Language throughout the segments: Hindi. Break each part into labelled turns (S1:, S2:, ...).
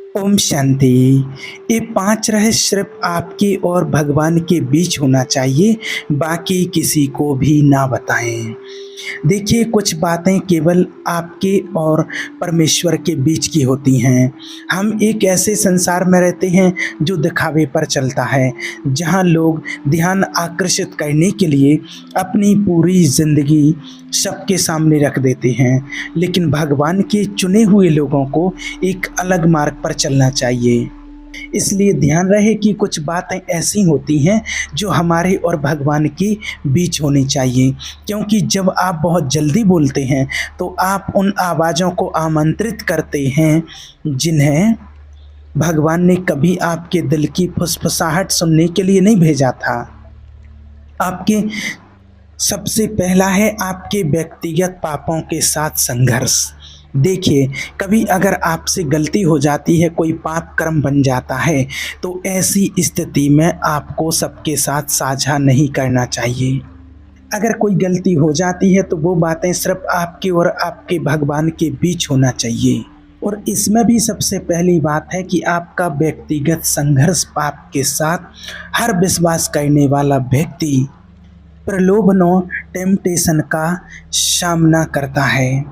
S1: ओम शांति। ये 5 रहस्य सिर्फ आपके और भगवान के बीच होना चाहिए, बाकी किसी को भी ना बताएं। देखिए, कुछ बातें केवल आपके और परमेश्वर के बीच की होती हैं। हम एक ऐसे संसार में रहते हैं जो दिखावे पर चलता है, जहां लोग ध्यान आकर्षित करने के लिए अपनी पूरी ज़िंदगी सबके सामने रख देते हैं। लेकिन भगवान के चुने हुए लोगों को एक अलग मार्ग पर चलना चाहिए। इसलिए ध्यान रहे कि कुछ बातें ऐसी होती हैं जो हमारे और भगवान के बीच होनी चाहिए, क्योंकि जब आप बहुत जल्दी बोलते हैं तो आप उन आवाज़ों को आमंत्रित करते हैं जिन्हें भगवान ने कभी आपके दिल की फुसफुसाहट सुनने के लिए नहीं भेजा था। आपके सबसे पहला है आपके व्यक्तिगत पापों के साथ संघर्ष। देखिए, कभी अगर आपसे गलती हो जाती है, कोई पाप कर्म बन जाता है, तो ऐसी स्थिति में आपको सबके साथ साझा नहीं करना चाहिए। अगर कोई गलती हो जाती है तो वो बातें सिर्फ आपके और आपके भगवान के बीच होना चाहिए। और इसमें भी सबसे पहली बात है कि आपका व्यक्तिगत संघर्ष पाप के साथ हर विश्वास करने वाला व्यक्ति प्रलोभनों टेम्पटेशन का सामना करता है,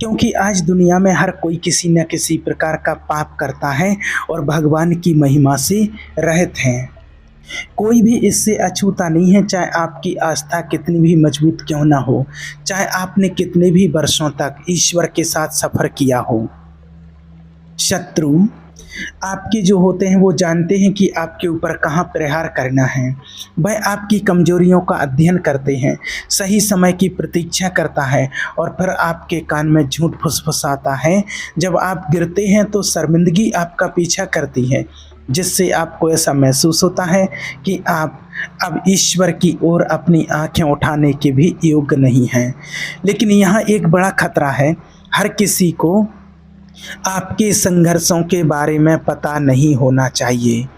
S1: क्योंकि आज दुनिया में हर कोई किसी न किसी प्रकार का पाप करता है और भगवान की महिमा से रहित हैं। कोई भी इससे अछूता नहीं है, चाहे आपकी आस्था कितनी भी मजबूत क्यों ना हो, चाहे आपने कितने भी वर्षों तक ईश्वर के साथ सफ़र किया हो। शत्रु आपके जो होते हैं वो जानते हैं कि आपके ऊपर कहाँ प्रहार करना है। वह आपकी कमजोरियों का अध्ययन करते हैं, सही समय की प्रतीक्षा करता है और फिर आपके कान में झूठ फुसफुसाता है। जब आप गिरते हैं तो शर्मिंदगी आपका पीछा करती है, जिससे आपको ऐसा महसूस होता है कि आप अब ईश्वर की ओर अपनी आंखें उठाने के भी योग्य नहीं हैं। लेकिन यहाँ एक बड़ा खतरा है, हर किसी को आपके संघर्षों के बारे में पता नहीं होना चाहिए।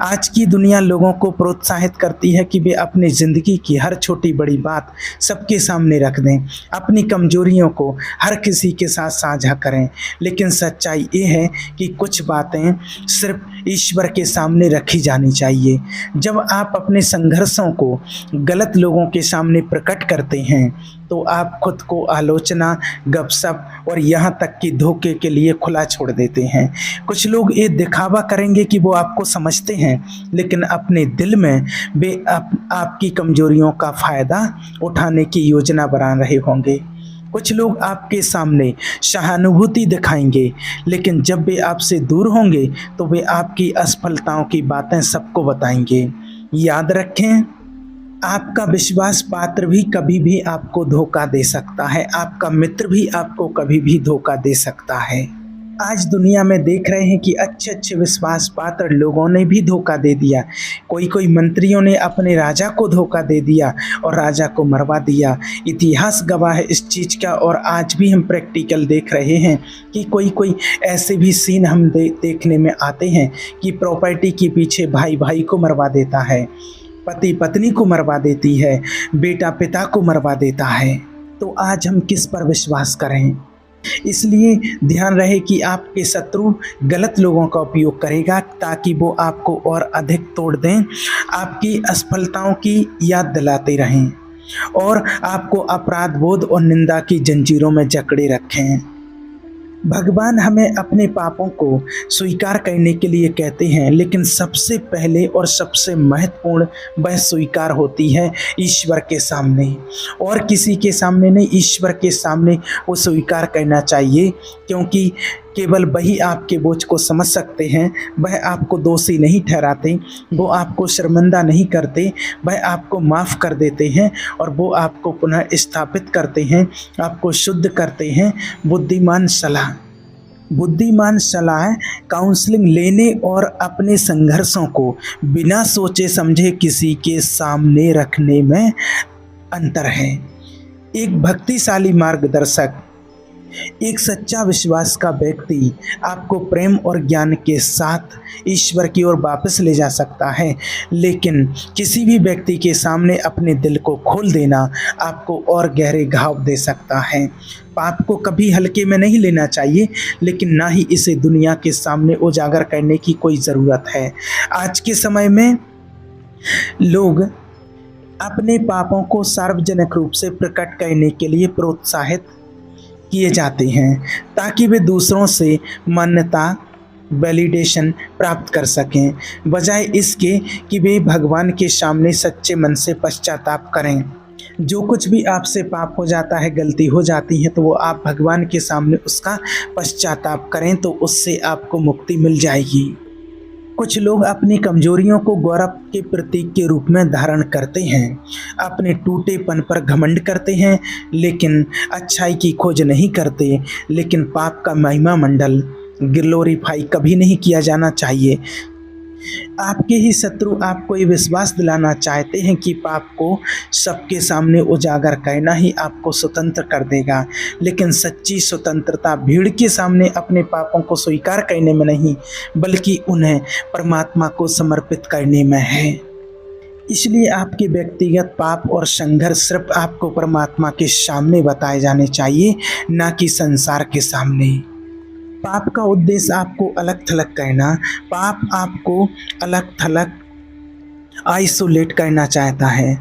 S1: आज की दुनिया लोगों को प्रोत्साहित करती है कि वे अपनी ज़िंदगी की हर छोटी बड़ी बात सबके सामने रख दें, अपनी कमजोरियों को हर किसी के साथ साझा करें। लेकिन सच्चाई ये है कि कुछ बातें सिर्फ ईश्वर के सामने रखी जानी चाहिए। जब आप अपने संघर्षों को गलत लोगों के सामने प्रकट करते हैं तो आप खुद को आलोचना, गपशप और यहाँ तक कि धोखे के लिए खुला छोड़ देते हैं। कुछ लोग ये दिखावा करेंगे कि वो आपको समझते हैं, लेकिन अपने दिल में वे आपकी कमजोरियों का फ़ायदा उठाने की योजना बना रहे होंगे। कुछ लोग आपके सामने सहानुभूति दिखाएंगे, लेकिन जब वे आपसे दूर होंगे तो वे आपकी असफलताओं की बातें सबको बताएंगे। याद रखें, आपका विश्वास पात्र भी कभी भी आपको धोखा दे सकता है, आपका मित्र भी आपको कभी भी धोखा दे सकता है। आज दुनिया में देख रहे हैं कि अच्छे अच्छे विश्वास पात्र लोगों ने भी धोखा दे दिया। कोई मंत्रियों ने अपने राजा को धोखा दे दिया और राजा को मरवा दिया। इतिहास गवाह है इस चीज़ का, और आज भी हम प्रैक्टिकल देख रहे हैं कि कोई ऐसे भी सीन हम देखने में आते हैं कि प्रॉपर्टी के पीछे भाई भाई को मरवा देता है, पति पत्नी को मरवा देती है, बेटा पिता को मरवा देता है। तो आज हम किस पर विश्वास करें? इसलिए ध्यान रहे कि आपके शत्रु गलत लोगों का उपयोग करेगा ताकि वो आपको और अधिक तोड़ दें, आपकी असफलताओं की याद दिलाते रहें और आपको अपराध बोध और निंदा की जंजीरों में जकड़े रखें। भगवान हमें अपने पापों को स्वीकार करने के लिए कहते हैं, लेकिन सबसे पहले और सबसे महत्वपूर्ण वह स्वीकार होती है ईश्वर के सामने, और किसी के सामने नहीं, ईश्वर के सामने वो स्वीकार करना चाहिए, क्योंकि केवल वही आपके बोझ को समझ सकते हैं। वह आपको दोषी नहीं ठहराते, वो आपको शर्मिंदा नहीं करते, वह आपको माफ़ कर देते हैं और वो आपको पुनः स्थापित करते हैं, आपको शुद्ध करते हैं। बुद्धिमान सलाह काउंसलिंग लेने और अपने संघर्षों को बिना सोचे समझे किसी के सामने रखने में अंतर है। एक भक्तिशाली मार्गदर्शक एक सच्चा विश्वास का व्यक्ति आपको प्रेम और ज्ञान के साथ ईश्वर की ओर वापस ले जा सकता है, लेकिन किसी भी व्यक्ति के सामने अपने दिल को खोल देना आपको और गहरे घाव दे सकता है। पाप को कभी हल्के में नहीं लेना चाहिए, लेकिन ना ही इसे दुनिया के सामने उजागर करने की कोई ज़रूरत है। आज के समय में लोग अपने पापों को सार्वजनिक रूप से प्रकट करने के लिए प्रोत्साहित किए जाते हैं, ताकि वे दूसरों से मान्यता वैलिडेशन प्राप्त कर सकें, बजाय इसके कि वे भगवान के सामने सच्चे मन से पश्चाताप करें। जो कुछ भी आपसे पाप हो जाता है, गलती हो जाती है, तो वो आप भगवान के सामने उसका पश्चाताप करें, तो उससे आपको मुक्ति मिल जाएगी। कुछ लोग अपनी कमजोरियों को गौरव के प्रतीक के रूप में धारण करते हैं, अपने टूटेपन पर घमंड करते हैं, लेकिन अच्छाई की खोज नहीं करते। लेकिन पाप का महिमा मंडल ग्लोरीफाई कभी नहीं किया जाना चाहिए। आपके ही शत्रु आपको ये विश्वास दिलाना चाहते हैं कि पाप को सबके सामने उजागर करना ही आपको स्वतंत्र कर देगा, लेकिन सच्ची स्वतंत्रता भीड़ के सामने अपने पापों को स्वीकार करने में नहीं, बल्कि उन्हें परमात्मा को समर्पित करने में है। इसलिए आपके व्यक्तिगत पाप और संघर्ष सिर्फ आपको परमात्मा के सामने बताए जाने चाहिए, ना कि संसार के सामने। पाप का उद्देश्य आपको अलग थलग करना, पाप आपको अलग थलग आइसोलेट करना चाहता है,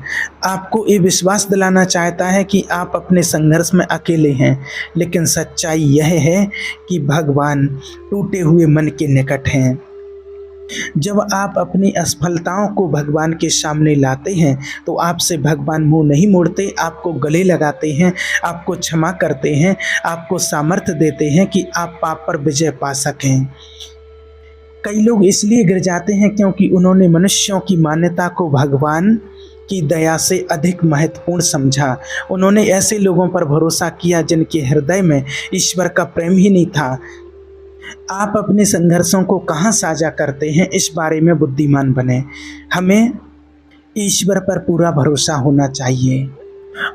S1: आपको ये विश्वास दिलाना चाहता है कि आप अपने संघर्ष में अकेले हैं। लेकिन सच्चाई यह है कि भगवान टूटे हुए मन के निकट हैं। जब आप अपनी असफलताओं को भगवान के सामने लाते हैं, तो आपसे भगवान मुंह नहीं मोड़ते, आपको गले लगाते हैं, आपको क्षमा करते हैं, आपको सामर्थ्य देते हैं कि आप पाप पर विजय पा सकें। कई लोग इसलिए गिर जाते हैं क्योंकि उन्होंने मनुष्यों की मान्यता को भगवान की दया से अधिक महत्वपूर्ण समझा। उन्होंने ऐसे लोगों पर भरोसा किया जिनके हृदय में ईश्वर का प्रेम ही नहीं था। आप अपने संघर्षों को कहाँ साझा करते हैं, इस बारे में बुद्धिमान बने। हमें ईश्वर पर पूरा भरोसा होना चाहिए,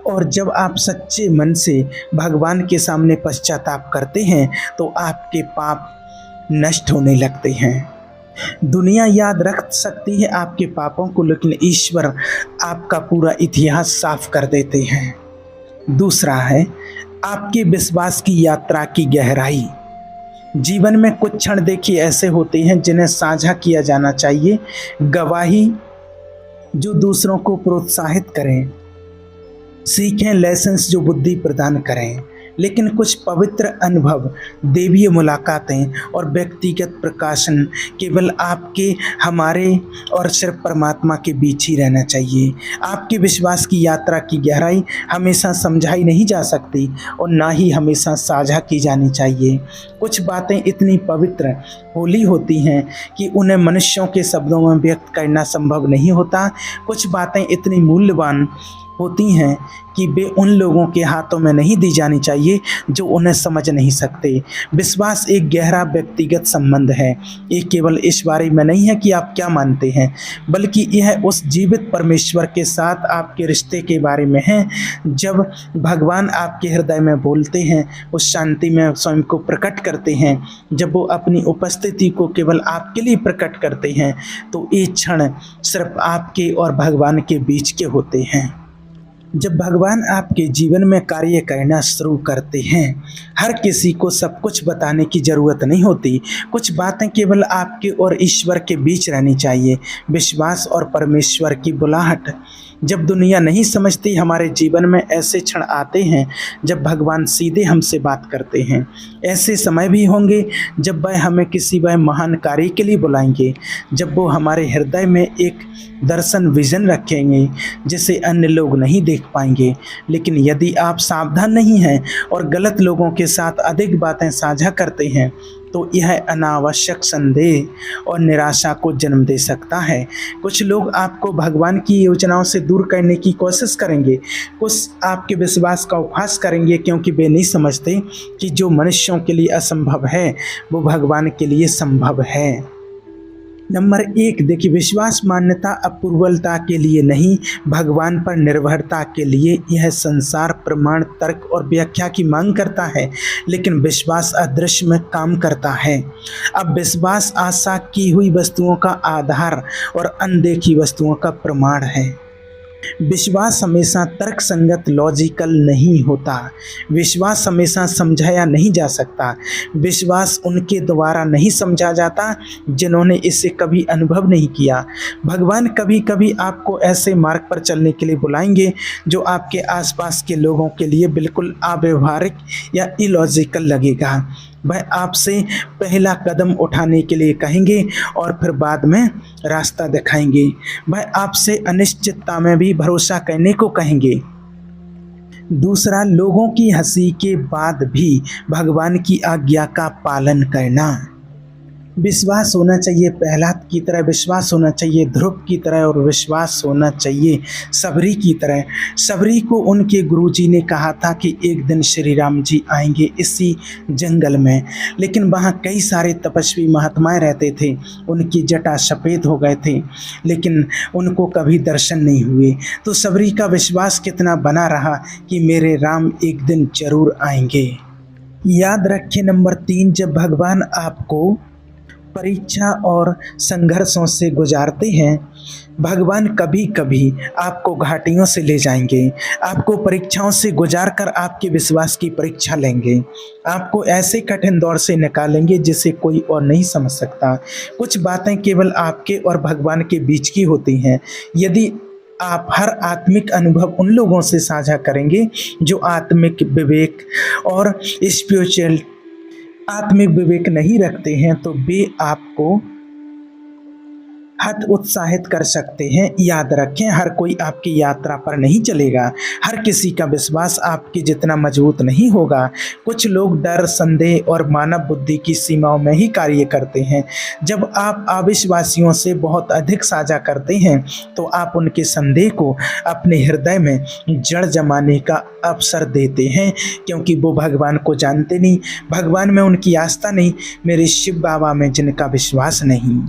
S1: और जब आप सच्चे मन से भगवान के सामने पश्चाताप करते हैं, तो आपके पाप नष्ट होने लगते हैं। दुनिया याद रख सकती है आपके पापों को, लेकिन ईश्वर आपका पूरा इतिहास साफ कर देते हैं। दूसरा है आपके विश्वास की यात्रा की गहराई। जीवन में कुछ क्षण देखिए ऐसे होते हैं जिन्हें साझा किया जाना चाहिए। गवाही जो दूसरों को प्रोत्साहित करें, सीखें लेसन्स जो बुद्धि प्रदान करें। लेकिन कुछ पवित्र अनुभव, देवीय मुलाकातें और व्यक्तिगत प्रकाशन केवल आपके, हमारे और सिर्फ परमात्मा के बीच ही रहना चाहिए। आपके विश्वास की यात्रा की गहराई हमेशा समझाई नहीं जा सकती और ना ही हमेशा साझा की जानी चाहिए। कुछ बातें इतनी पवित्र होली होती हैं कि उन्हें मनुष्यों के शब्दों में व्यक्त करना संभव नहीं होता। कुछ बातें इतनी मूल्यवान होती हैं कि वे उन लोगों के हाथों में नहीं दी जानी चाहिए जो उन्हें समझ नहीं सकते। विश्वास एक गहरा व्यक्तिगत संबंध है। ये केवल इस बारे में नहीं है कि आप क्या मानते हैं, बल्कि यह उस जीवित परमेश्वर के साथ आपके रिश्ते के बारे में है। जब भगवान आपके हृदय में बोलते हैं, उस शांति में स्वयं को प्रकट करते हैं, जब वो अपनी उपस्थिति को केवल आपके लिए प्रकट करते हैं, तो ये क्षण सिर्फ आपके और भगवान के बीच के होते हैं। जब भगवान आपके जीवन में कार्य करना शुरू करते हैं, हर किसी को सब कुछ बताने की ज़रूरत नहीं होती। कुछ बातें केवल आपके और ईश्वर के बीच रहनी चाहिए। विश्वास और परमेश्वर की बुलाहट। जब दुनिया नहीं समझती, हमारे जीवन में ऐसे क्षण आते हैं जब भगवान सीधे हमसे बात करते हैं। ऐसे समय भी होंगे जब वह हमें किसी वह महान कार्य के लिए बुलाएंगे, जब वो हमारे हृदय में एक दर्शन, विजन रखेंगे जिसे अन्य लोग नहीं देख पाएंगे। लेकिन यदि आप सावधान नहीं हैं और गलत लोगों के साथ अधिक बातें साझा करते हैं, तो यह अनावश्यक संदेह और निराशा को जन्म दे सकता है। कुछ लोग आपको भगवान की योजनाओं से दूर करने की कोशिश करेंगे, कुछ आपके विश्वास का उपहास करेंगे, क्योंकि वे नहीं समझते कि जो मनुष्यों के लिए असंभव है वो भगवान के लिए संभव है। नंबर 1 देखिए, विश्वास मान्यता अपूर्वता के लिए नहीं, भगवान पर निर्भरता के लिए। यह संसार प्रमाण, तर्क और व्याख्या की मांग करता है, लेकिन विश्वास अदृश्य में काम करता है। अब विश्वास आशा की हुई वस्तुओं का आधार और अनदेखी वस्तुओं का प्रमाण है। विश्वास हमेशा तर्कसंगत लॉजिकल नहीं होता। विश्वास हमेशा समझाया नहीं जा सकता। विश्वास उनके द्वारा नहीं समझा जाता जिन्होंने इसे कभी अनुभव नहीं किया। भगवान कभी कभी आपको ऐसे मार्ग पर चलने के लिए बुलाएंगे जो आपके आसपास के लोगों के लिए बिल्कुल अव्यवहारिक या इलॉजिकल लगेगा। वह आपसे पहला कदम उठाने के लिए कहेंगे और फिर बाद में रास्ता दिखाएंगे। वह आपसे अनिश्चितता में भी भरोसा करने को कहेंगे। दूसरा, लोगों की हंसी के बाद भी भगवान की आज्ञा का पालन करना। विश्वास होना चाहिए प्रहलाद की तरह, विश्वास होना चाहिए ध्रुव की तरह, और विश्वास होना चाहिए सबरी की तरह। सबरी को उनके गुरुजी ने कहा था कि एक दिन श्री राम जी आएंगे इसी जंगल में, लेकिन वहाँ कई सारे तपस्वी महात्माएं रहते थे। उनकी जटा सफ़ेद हो गए थे, लेकिन उनको कभी दर्शन नहीं हुए। तो सबरी का विश्वास कितना बना रहा कि मेरे राम एक दिन जरूर आएंगे। याद रखें, नंबर 3, जब भगवान आपको परीक्षा और संघर्षों से गुजारते हैं, भगवान कभी कभी आपको घाटियों से ले जाएंगे। आपको परीक्षाओं से गुजार कर आपके विश्वास की परीक्षा लेंगे। आपको ऐसे कठिन दौर से निकालेंगे जिसे कोई और नहीं समझ सकता। कुछ बातें केवल आपके और भगवान के बीच की होती हैं। यदि आप हर आत्मिक अनुभव उन लोगों से साझा करेंगे जो आत्मिक विवेक और स्पिरिचुअल आत्मिक विवेक नहीं रखते हैं, तो वे आपको हत उत्साहित कर सकते हैं। याद रखें, हर कोई आपकी यात्रा पर नहीं चलेगा। हर किसी का विश्वास आपके जितना मजबूत नहीं होगा। कुछ लोग डर, संदेह और मानव बुद्धि की सीमाओं में ही कार्य करते हैं। जब आप अविश्वासियों से बहुत अधिक साझा करते हैं तो आप उनके संदेह को अपने हृदय में जड़ जमाने का अवसर देते हैं, क्योंकि वो भगवान को जानते नहीं, भगवान में उनकी आस्था नहीं, मेरे शिव बाबा में जिनका विश्वास नहीं।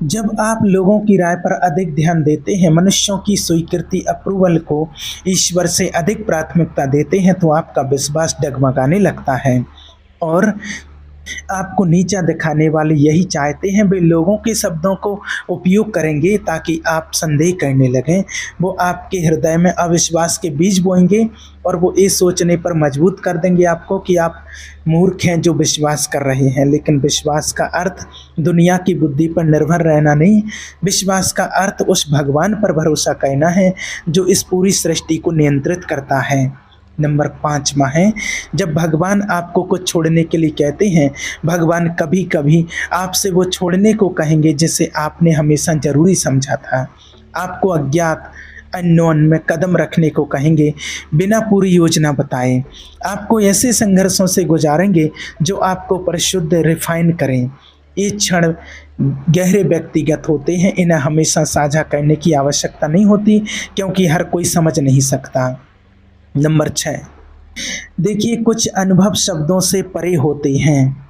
S1: जब आप लोगों की राय पर अधिक ध्यान देते हैं, मनुष्यों की स्वीकृति, अप्रूवल को ईश्वर से अधिक प्राथमिकता देते हैं, तो आपका विश्वास डगमगाने लगता है। और आपको नीचा दिखाने वाले यही चाहते हैं, वे लोगों के शब्दों को उपयोग करेंगे ताकि आप संदेह करने लगें। वो आपके हृदय में अविश्वास के बीज बोएंगे और वो ये सोचने पर मजबूर कर देंगे आपको कि आप मूर्ख हैं जो विश्वास कर रहे हैं। लेकिन विश्वास का अर्थ दुनिया की बुद्धि पर निर्भर रहना नहीं, विश्वास का अर्थ उस भगवान पर भरोसा करना है जो इस पूरी सृष्टि को नियंत्रित करता है। नंबर 5वां है, जब भगवान आपको कुछ छोड़ने के लिए कहते हैं, भगवान कभी कभी आपसे वो छोड़ने को कहेंगे जिसे आपने हमेशा जरूरी समझा था। आपको अज्ञात अननोन में कदम रखने को कहेंगे बिना पूरी योजना बताए। आपको ऐसे संघर्षों से गुजारेंगे जो आपको परिशुद्ध रिफाइन करें। ये क्षण गहरे व्यक्तिगत होते हैं, इन्हें हमेशा साझा करने की आवश्यकता नहीं होती, क्योंकि हर कोई समझ नहीं सकता। नंबर 6, देखिए कुछ अनुभव शब्दों से परे होते हैं।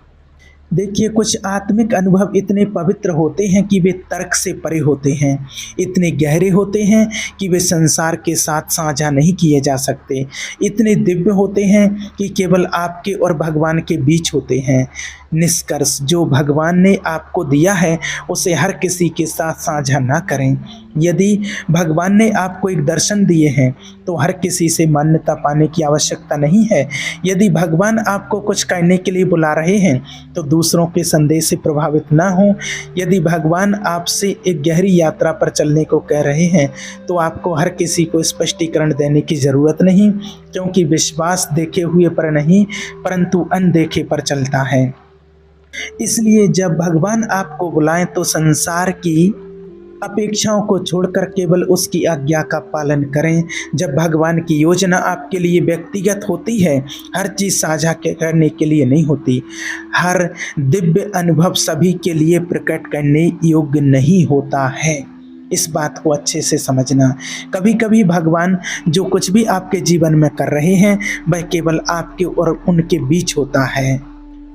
S1: देखिए कुछ आत्मिक अनुभव इतने पवित्र होते हैं कि वे तर्क से परे होते हैं, इतने गहरे होते हैं कि वे संसार के साथ साझा नहीं किए जा सकते, इतने दिव्य होते हैं कि केवल आपके और भगवान के बीच होते हैं। निष्कर्ष, जो भगवान ने आपको दिया है उसे हर किसी के साथ साझा ना करें। यदि भगवान ने आपको एक दर्शन दिए हैं तो हर किसी से मान्यता पाने की आवश्यकता नहीं है। यदि भगवान आपको कुछ करने के लिए बुला रहे हैं तो दूसरों के संदेश से प्रभावित ना हो। यदि भगवान आपसे एक गहरी यात्रा पर चलने को कह रहे हैं तो आपको हर किसी को स्पष्टीकरण देने की ज़रूरत नहीं, क्योंकि विश्वास देखे हुए पर नहीं परंतु अनदेखे पर चलता है। इसलिए जब भगवान आपको बुलाएं तो संसार की अपेक्षाओं को छोड़कर केवल उसकी आज्ञा का पालन करें। जब भगवान की योजना आपके लिए व्यक्तिगत होती है, हर चीज़ साझा करने के लिए नहीं होती। हर दिव्य अनुभव सभी के लिए प्रकट करने योग्य नहीं होता है। इस बात को अच्छे से समझना। कभी कभी भगवान जो कुछ भी आपके जीवन में कर रहे हैं वह केवल आपके और उनके बीच होता है।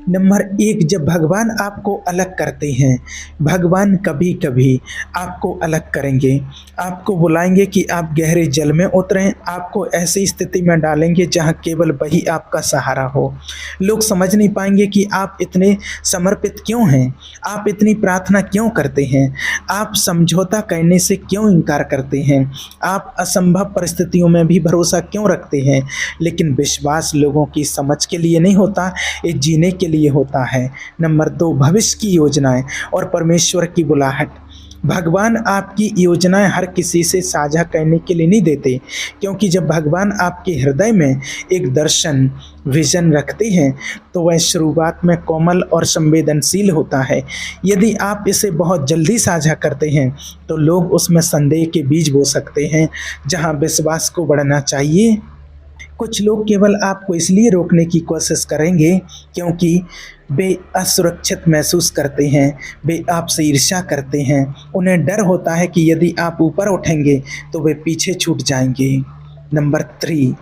S1: नंबर 1, जब भगवान आपको अलग करते हैं, भगवान कभी-कभी आपको अलग करेंगे। आपको बुलाएँगे कि आप गहरे जल में उतरें, आपको ऐसी स्थिति में डालेंगे जहाँ केवल वही आपका सहारा हो। लोग समझ नहीं पाएँगे कि आप इतने समर्पित क्यों हैं, आप इतनी प्रार्थना क्यों करते हैं, आप समझौता करने से क्यों इनकार करते हैं, आप असंभव परिस्थितियों में भी भरोसा क्यों रखते हैं। लेकिन विश्वास लोगों की समझ के लिए नहीं होता, ये जीने के लिए होता है। नंबर 2, भविष्य की योजनाएं और परमेश्वर की बुलाहट। भगवान आपकी योजनाएं हर किसी से साझा करने के लिए नहीं देते, क्योंकि जब भगवान आपके हृदय में एक दर्शन, विजन रखते हैं तो वह शुरुआत में कोमल और संवेदनशील होता है। यदि आप इसे बहुत जल्दी साझा करते हैं तो लोग उसमें संदेह के बीज बो सकते हैं, जहां विश्वास को बढ़ना चाहिए। कुछ लोग केवल आपको इसलिए रोकने की कोशिश करेंगे क्योंकि वे असुरक्षित महसूस करते हैं, वे आपसे ईर्ष्या करते हैं। उन्हें डर होता है कि यदि आप ऊपर उठेंगे तो वे पीछे छूट जाएंगे। नंबर 3,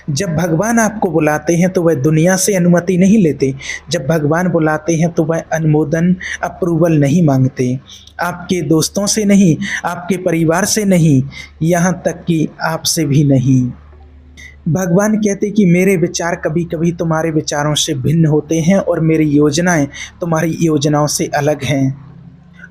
S1: जब भगवान आपको बुलाते हैं तो वह दुनिया से अनुमति नहीं लेते। जब भगवान बुलाते हैं तो वह अनुमोदन, अप्रूवल नहीं मांगते। आपके दोस्तों से नहीं, आपके परिवार से नहीं, यहाँ तक कि आपसे भी नहीं। भगवान कहते कि मेरे विचार कभी-कभी तुम्हारे विचारों से भिन्न होते हैं और मेरी योजनाएं तुम्हारी योजनाओं से अलग हैं।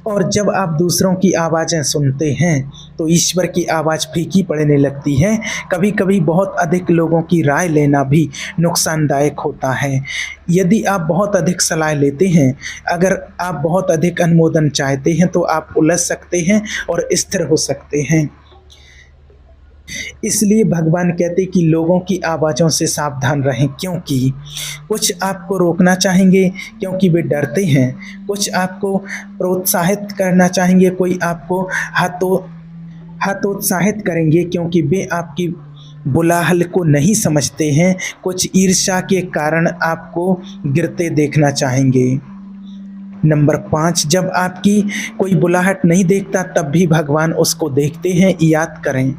S1: और जब आप दूसरों की आवाज़ें सुनते हैं तो ईश्वर की आवाज़ फीकी पड़ने लगती है। कभी-कभी बहुत अधिक लोगों की राय लेना भी नुकसानदायक होता है। यदि आप बहुत अधिक सलाह लेते हैं, अगर आप बहुत अधिक अनुमोदन चाहते हैं तो आप उलझ सकते हैं और स्थिर हो सकते हैं। इसलिए भगवान कहते कि लोगों की आवाज़ों से सावधान रहें, क्योंकि कुछ आपको रोकना चाहेंगे क्योंकि वे डरते हैं, कुछ आपको प्रोत्साहित करना चाहेंगे, कोई आपको हतोत्साहित करेंगे क्योंकि वे आपकी बुलाहल को नहीं समझते हैं, कुछ ईर्ष्या के कारण आपको गिरते देखना चाहेंगे। नंबर 5, जब आपकी कोई बुलाहट नहीं देखता तब भी भगवान उसको देखते हैं। याद करें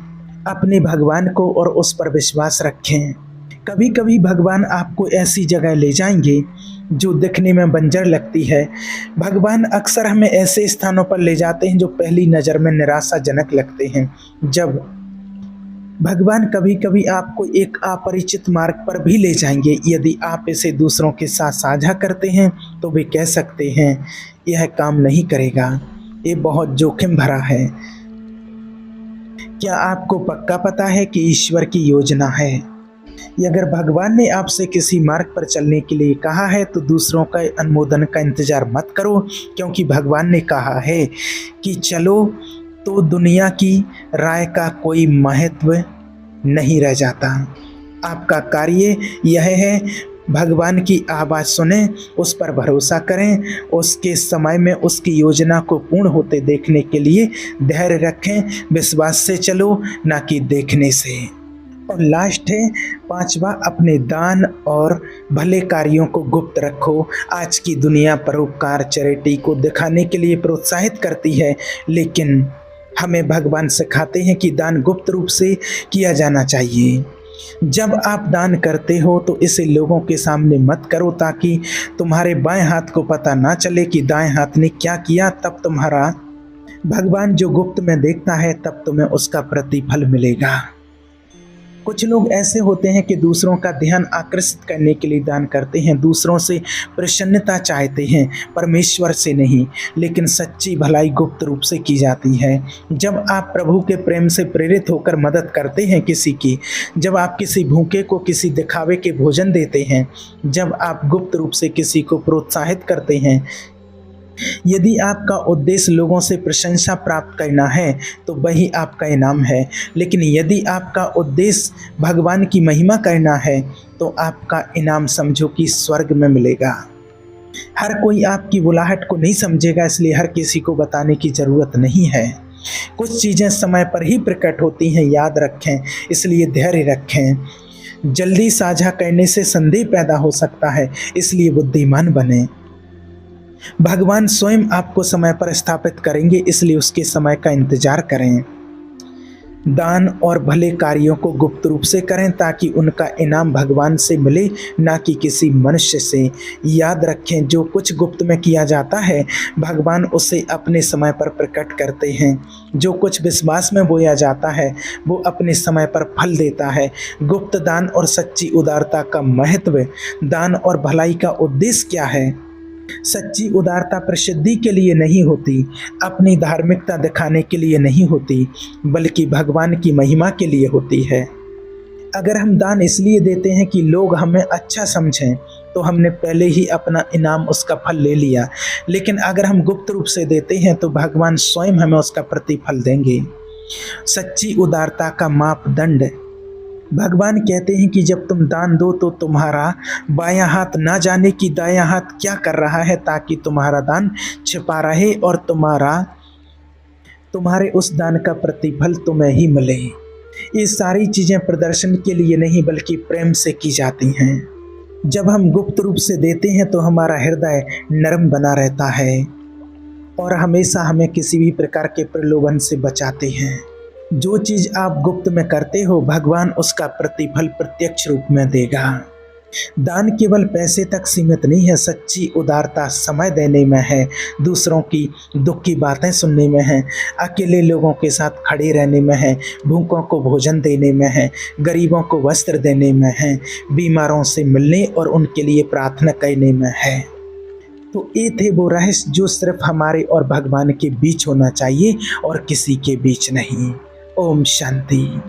S1: अपने भगवान को और उस पर विश्वास रखें। कभी कभी भगवान आपको ऐसी जगह ले जाएंगे जो दिखने में बंजर लगती है। भगवान अक्सर हमें ऐसे स्थानों पर ले जाते हैं जो पहली नज़र में निराशाजनक लगते हैं। जब भगवान कभी कभी आपको एक अपरिचित मार्ग पर भी ले जाएंगे, यदि आप इसे दूसरों के साथ साझा करते हैं तो वे कह सकते हैं यह काम नहीं करेगा, ये बहुत जोखिम भरा है। क्या आपको पक्का पता है कि ईश्वर की योजना है? अगर भगवान ने आपसे किसी मार्ग पर चलने के लिए कहा है तो दूसरों का अनुमोदन का इंतजार मत करो, क्योंकि भगवान ने कहा है कि चलो तो दुनिया की राय का कोई महत्व नहीं रह जाता। आपका कार्य यह है, भगवान की आवाज़ सुनें, उस पर भरोसा करें, उसके समय में उसकी योजना को पूर्ण होते देखने के लिए धैर्य रखें। विश्वास से चलो, ना कि देखने से। और लास्ट है 5वां, अपने दान और भले कार्यों को गुप्त रखो। आज की दुनिया परोपकार, चैरिटी को दिखाने के लिए प्रोत्साहित करती है, लेकिन हमें भगवान सिखाते हैं कि दान गुप्त रूप से किया जाना चाहिए। जब आप दान करते हो तो इसे लोगों के सामने मत करो, ताकि तुम्हारे बाएं हाथ को पता ना चले कि दाएं हाथ ने क्या किया। तब तुम्हारा भगवान जो गुप्त में देखता है, तब तुम्हें उसका प्रतिफल मिलेगा। कुछ लोग ऐसे होते हैं कि दूसरों का ध्यान आकर्षित करने के लिए दान करते हैं, दूसरों से प्रसन्नता चाहते हैं, परमेश्वर से नहीं। लेकिन सच्ची भलाई गुप्त रूप से की जाती है। जब आप प्रभु के प्रेम से प्रेरित होकर मदद करते हैं किसी की, जब आप किसी भूखे को किसी दिखावे के भोजन देते हैं, जब आप गुप्त रूप से किसी को प्रोत्साहित करते हैं, यदि आपका उद्देश्य लोगों से प्रशंसा प्राप्त करना है तो वही आपका इनाम है। लेकिन यदि आपका उद्देश्य भगवान की महिमा करना है तो आपका इनाम समझो कि स्वर्ग में मिलेगा। हर कोई आपकी बुलाहट को नहीं समझेगा, इसलिए हर किसी को बताने की ज़रूरत नहीं है। कुछ चीज़ें समय पर ही प्रकट होती हैं, याद रखें, इसलिए धैर्य रखें। जल्दी साझा करने से संदेह पैदा हो सकता है, इसलिए बुद्धिमान बने। भगवान स्वयं आपको समय पर स्थापित करेंगे, इसलिए उसके समय का इंतजार करें। दान और भले कार्यों को गुप्त रूप से करें ताकि उनका इनाम भगवान से मिले, ना कि किसी मनुष्य से। याद रखें, जो कुछ गुप्त में किया जाता है भगवान उसे अपने समय पर प्रकट करते हैं। जो कुछ विश्वास में बोया जाता है वो अपने समय पर फल देता है। गुप्त दान और सच्ची उदारता का महत्व। दान और भलाई का उद्देश्य क्या है? सच्ची उदारता प्रसिद्धि के लिए नहीं होती, अपनी धार्मिकता दिखाने के लिए नहीं होती, बल्कि भगवान की महिमा के लिए होती है। अगर हम दान इसलिए देते हैं कि लोग हमें अच्छा समझें, तो हमने पहले ही अपना इनाम, उसका फल ले लिया। लेकिन अगर हम गुप्त रूप से देते हैं तो भगवान स्वयं हमें उसका प्रतिफल देंगे। सच्ची उदारता का मापदंड। भगवान कहते हैं कि जब तुम दान दो तो तुम्हारा बायां हाथ ना जाने कि दायां हाथ क्या कर रहा है, ताकि तुम्हारा दान छिपा रहे और तुम्हारे उस दान का प्रतिफल तुम्हें ही मिले। ये सारी चीज़ें प्रदर्शन के लिए नहीं बल्कि प्रेम से की जाती हैं। जब हम गुप्त रूप से देते हैं तो हमारा हृदय नरम बना रहता है और हमेशा हमें किसी भी प्रकार के प्रलोभन से बचाते हैं। जो चीज़ आप गुप्त में करते हो भगवान उसका प्रतिफल प्रत्यक्ष रूप में देगा। दान केवल पैसे तक सीमित नहीं है, सच्ची उदारता समय देने में है, दूसरों की दुख की बातें सुनने में है, अकेले लोगों के साथ खड़े रहने में है, भूखों को भोजन देने में है, गरीबों को वस्त्र देने में है, बीमारों से मिलने और उनके लिए प्रार्थना करने में है। तो ये थे वो रहस्य जो सिर्फ हमारे और भगवान के बीच होना चाहिए और किसी के बीच नहीं। ओम शांति।